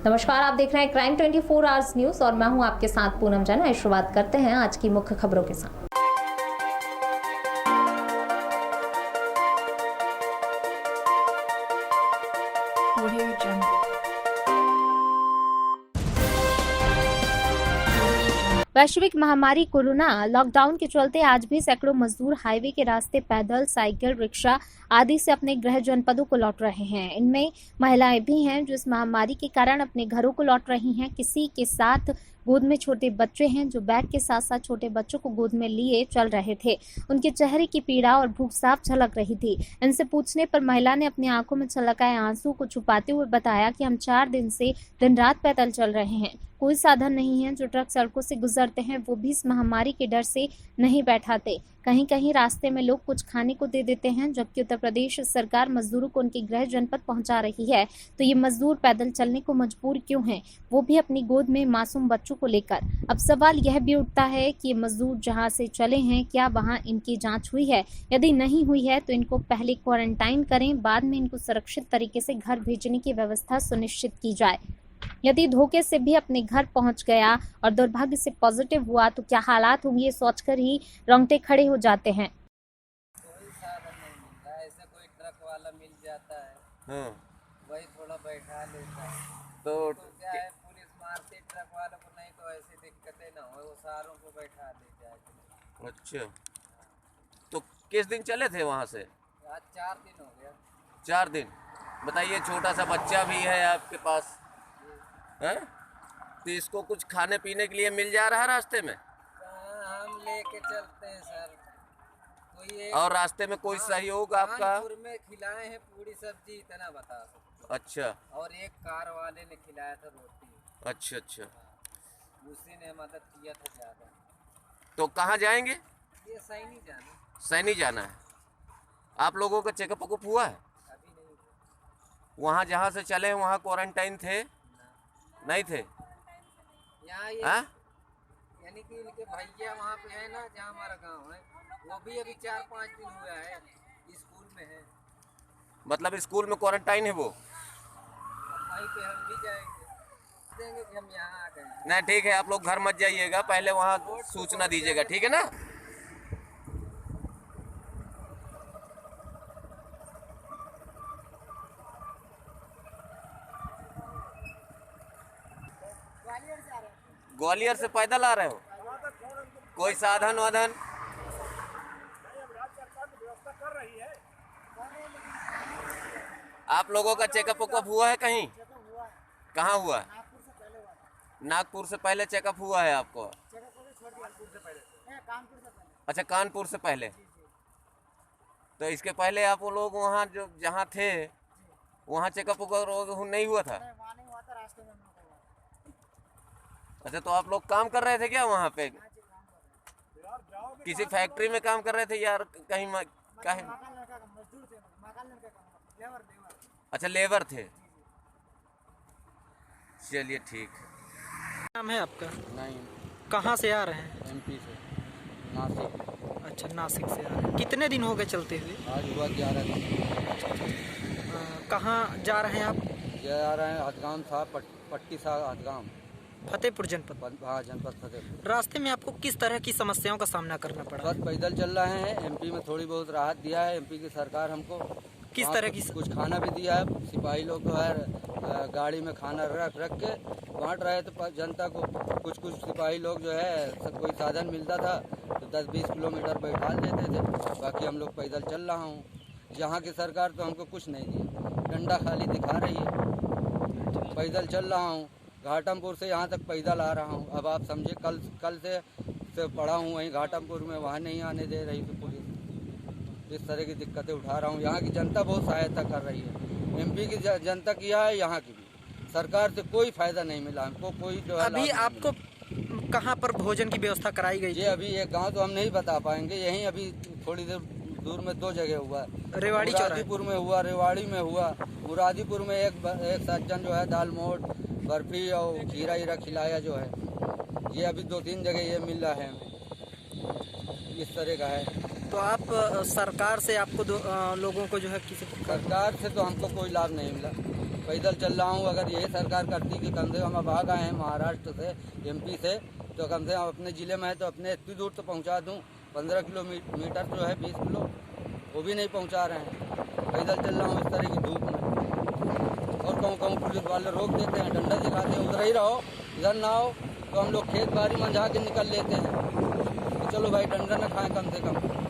नमस्कार, आप देख रहे हैं क्राइम 24 आवर्स न्यूज और मैं हूं आपके साथ पूनम जैन। शुरुआत करते हैं आज की मुख्य खबरों के साथ। वैश्विक महामारी कोरोना लॉकडाउन के चलते आज भी सैकड़ों मजदूर हाईवे के रास्ते पैदल, साइकिल, रिक्शा आदि से अपने गृह जनपदों को लौट रहे हैं। इनमें महिलाएं भी हैं जो इस महामारी के कारण अपने घरों को लौट रही हैं। किसी के साथ गोद में छोटे बच्चे हैं जो बैग के साथ साथ छोटे बच्चों को गोद में लिए चल रहे थे। उनके चेहरे की पीड़ा और भूख साफ झलक रही थी। इनसे पूछने पर महिला ने अपनी आंखों में छलक आए आंसू को छुपाते हुए बताया कि हम 4 दिन से दिन रात पैदल चल रहे हैं। कोई साधन नहीं है। जो ट्रक सड़कों से गुजरते हैं वो भी इस महामारी के डर से नहीं बैठाते। कहीं कहीं रास्ते में लोग कुछ खाने को दे देते हैं। जबकि उत्तर प्रदेश सरकार मजदूरों को उनके गृह जनपद पहुंचा रही है, तो ये मजदूर पैदल चलने को मजबूर क्यों हैं, वो भी अपनी गोद में मासूम बच्चों को लेकर। अब सवाल यह भी उठता है कि ये मजदूर जहां से चले हैं, क्या वहां इनकी जांच हुई है? यदि नहीं हुई है तो इनको पहले क्वारंटाइन करें, बाद में इनको सुरक्षित तरीके से घर भेजने की व्यवस्था सुनिश्चित की जाए। यदि धोखे से भी अपने घर पहुंच गया और दुर्भाग्य से पॉजिटिव हुआ तो क्या हालात होंगे, ये सोचकर ही रोंगटे खड़े हो जाते हैं। कोई साधन नहीं मिलता, ऐसे कोई ट्रक वाला मिल जाता है, वही थोड़ा बैठा लेता है। तो क्या है, पुलिस मारती ट्रक वालों को, नहीं तो ऐसी दिक्कतें ना हो, वो सारों को बैठा ले जाए। अच्छा, तो किस दिन चले थे वहाँ से? आज 4 दिन हो गया। 4 दिन। बताइए, छोटा सा बच्चा भी है आपके पास है? तो इसको कुछ खाने पीने के लिए मिल जा रहा है रास्ते में? हम लेके चलते हैं सर। कोई और रास्ते में कोई सहयोग आपका? कानपुर में खिलाए हैं पूरी सब्जी, इतना बता सकते। अच्छा। और एक कार वाले ने खिलाया था रोटी। अच्छा अच्छा। उसी ने मदद किया था ज़्यादा। तो कहाँ जाएंगे? ये सही नहीं जाना। सैनी जाना है। आप लोगों का चेकअप वकअप हुआ है? अभी नहीं। वहाँ जहाँ से चले वहाँ क्वारंटाइन थे? नहीं थे यहाँ यानी कि इनके भैया वहाँ पे है ना, जहाँ हमारा गांव है, वो भी अभी 4-5 दिन हुआ है, स्कूल में है। मतलब स्कूल में क्वारंटाइन है वो? वहीं पे हम भी जाएंगे, देंगे कि हम यहाँ आ गए। नहीं, ठीक है, आप लोग घर मत जाइएगा, पहले वहाँ सूचना दीजिएगा, ठीक है ना? ग्वालियर से पैदल आ रहे हो? कोई साधन वाधन? आप लोगों का चेकअप वकअप हुआ है कहीं? कहाँ हुआ है? नागपुर से पहले चेकअप हुआ है आपको? अच्छा, कानपुर से पहले। तो इसके पहले आप लोग वहाँ जो जहाँ थे वहाँ चेकअप वकअप नहीं हुआ था? अच्छा, तो आप लोग काम कर रहे थे क्या वहाँ पे? किसी फैक्ट्री में काम कर रहे थे यार? कहीं अच्छा, लेबर थे। चलिए, ठीक है। नाम है आपका? नहीं। कहाँ से आ रहे हैं? MP से, नासिक। अच्छा, नासिक से आ रहे हैं। कितने दिन हो गए चलते हुए? आज हुआ 11 दिन। कहाँ जा रहे हैं आप? जा रहे हैं हथगाम साहब, पट्टी साहब हथगाम, फतेहपुर जनपद। हाँ, जनपद फतेहपुर। रास्ते में आपको किस तरह की समस्याओं का सामना करना पड़ा? बस पैदल चल रहे हैं। MP में थोड़ी बहुत राहत दिया है MP की सरकार हमको। किस तरह की? कुछ खाना भी दिया है। सिपाही लोग जो है गाड़ी में खाना रख के बांट रहे थे जनता को। कुछ सिपाही लोग जो है कोई साधन मिलता था तो 10-20 किलोमीटर बैठा देते थे। बाकी हम लोग पैदल चल रहा हूँ। यहाँ की सरकार तो हमको कुछ नहीं दिया, डंडा खाली दिखा रही है। पैदल चल रहा हूँ, घाटमपुर से यहाँ तक पैदल आ रहा हूँ। अब आप समझे, कल से पड़ा हूँ वहीं घाटमपुर में, वहाँ नहीं आने दे रही थी पुलिस। इस तरह की दिक्कतें उठा रहा हूँ। यहाँ की जनता बहुत सहायता कर रही है। MP की जनता किया है, यहाँ की भी। सरकार से कोई फायदा नहीं मिला हमको, कोई जो है। अभी आपको कहाँ पर भोजन की व्यवस्था कराई गई? ये अभी एक गाँव तो हम नहीं बता पाएंगे, यहीं अभी थोड़ी देर दूर में 2 जगह हुआ है। रेवाड़ी मुरादीपुर में हुआ, रेवाड़ी में हुआ। मुरादीपुर में एक सज्जन जो है दाल मोट, बर्फी और खीरा हीरा खिलाया जो है। ये अभी 2-3 जगह ये मिल रहा है हमें, इस तरह का है। तो आप सरकार से आपको लोगों को जो है किसी सरकार से तो हमको कोई लाभ नहीं मिला। पैदल चल रहा हूँ। अगर यही सरकार करती कि कम से कम अब आ गए हैं महाराष्ट्र से, MP से, तो कम से कम अपने ज़िले में है तो अपने इतनी दूर तो पहुँचा दूँ। 15 किलोमीटर जो है 20 किलो, वो भी नहीं पहुँचा रहे हैं। पैदल चल रहा हूँ इस तरह की धूप में, और कहूँ पुलिस वाले रोक देते हैं, डंडा दिखाते हैं, उधर ही रहो, इधर ना आओ। तो हम लोग खेत बाड़ी मंझा के निकल लेते हैं। तो चलो भाई, डंडा न खाएं कम से कम।